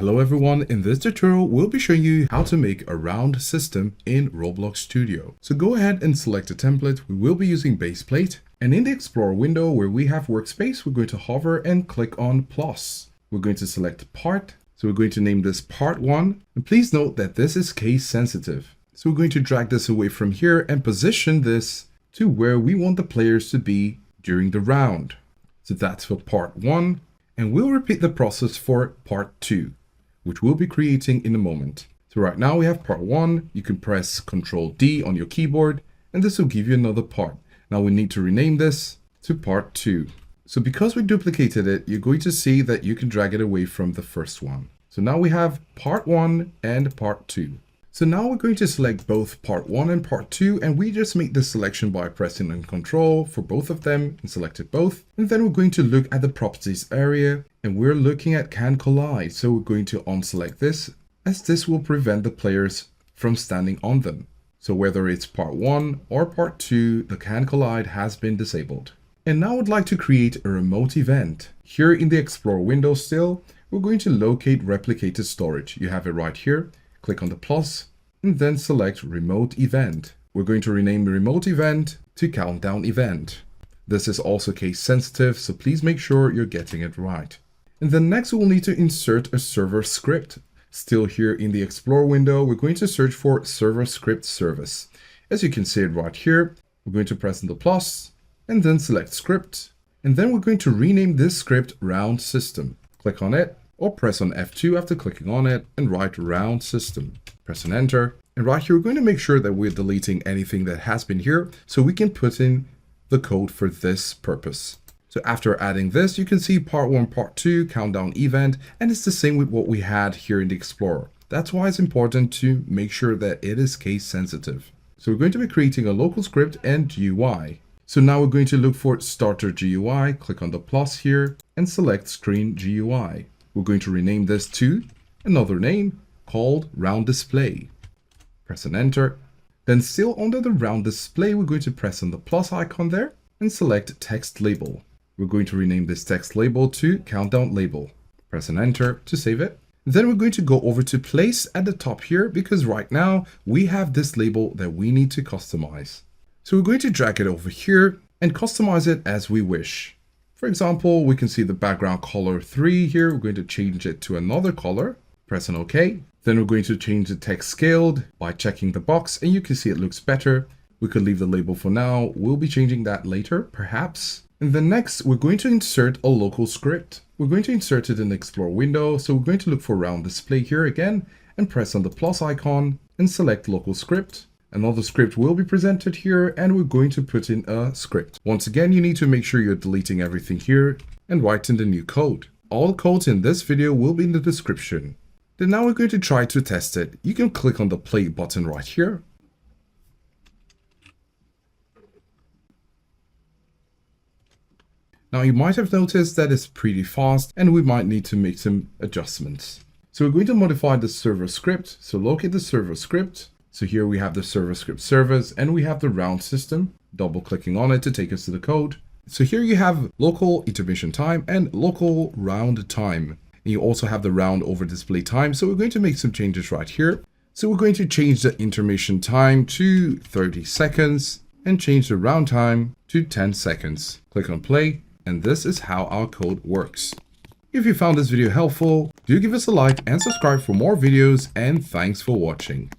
Hello everyone, in this tutorial we'll be showing you how to make a round system in Roblox Studio. So go ahead and select a template. We will be using base plate, and in the Explorer window where we have workspace, we're going to hover and click on plus. We're going to select part, so we're going to name this part 1, and please note that this is case sensitive. So we're going to drag this away from here and position this to where we want the players to be during the round. So that's for part 1, and we'll repeat the process for part 2. Which we'll be creating in a moment. So right now we have part 1. You can press Ctrl D on your keyboard and this will give you another part. Now we need to rename this to part 2. So because we duplicated it, you're going to see that you can drag it away from the first one. So now we have part 1 and part 2. So now we're going to select both part 1 and part 2, and we just make this selection by pressing on Ctrl for both of them and select it both. And then we're going to look at the properties area and we're looking at can collide. So we're going to unselect this, as this will prevent the players from standing on them. So whether it's part 1 or part 2, the can collide has been disabled. And now I'd like to create a remote event. Here in the Explorer window still, we're going to locate replicated storage. You have it right here. Click on the plus and then select remote event. We're going to rename the remote event to countdown event. This is also case sensitive, so please make sure you're getting it right. And then next we'll need to insert a server script. Still here in the Explorer window, we're going to search for server script service. As you can see it right here, we're going to press on the plus and then select script. And then we're going to rename this script round system. Click on it, or press on F2 after clicking on it and write round system. Press and enter. And right here, we're going to make sure that we're deleting anything that has been here so we can put in the code for this purpose. So after adding this, you can see part 1, part 2, countdown event, and it's the same with what we had here in the Explorer. That's why it's important to make sure that it is case sensitive. So we're going to be creating a local script and GUI. So now we're going to look for starter GUI, click on the plus here and select screen GUI. We're going to rename this to another name called round display. Press and enter. Then still under the round display, we're going to press on the plus icon there and select text label. We're going to rename this text label to countdown label. Press and enter to save it. Then we're going to go over to place at the top here because right now we have this label that we need to customize. So we're going to drag it over here and customize it as we wish. For example, we can see the background color 3 here. We're going to change it to another color. Press on OK. Then we're going to change the text scaled by checking the box, and you can see it looks better. We could leave the label for now. We'll be changing that later, perhaps. And then next, we're going to insert a local script. We're going to insert it in the Explorer window. So we're going to look for round display here again and press on the plus icon and select local script. Another script will be presented here, and we're going to put in a script. Once again, you need to make sure you're deleting everything here and write in the new code. All codes in this video will be in the description. Then now we're going to try to test it. You can click on the play button right here. Now you might have noticed that it's pretty fast and we might need to make some adjustments. So we're going to modify the server script. So locate the server script. So here we have the server script service and we have the round system. Double clicking on it to take us to the code. So here you have local intermission time and local round time. And you also have the round over display time. So we're going to make some changes right here. So we're going to change the intermission time to 30 seconds and change the round time to 10 seconds. Click on play, and this is how our code works. If you found this video helpful, do give us a like and subscribe for more videos, and thanks for watching.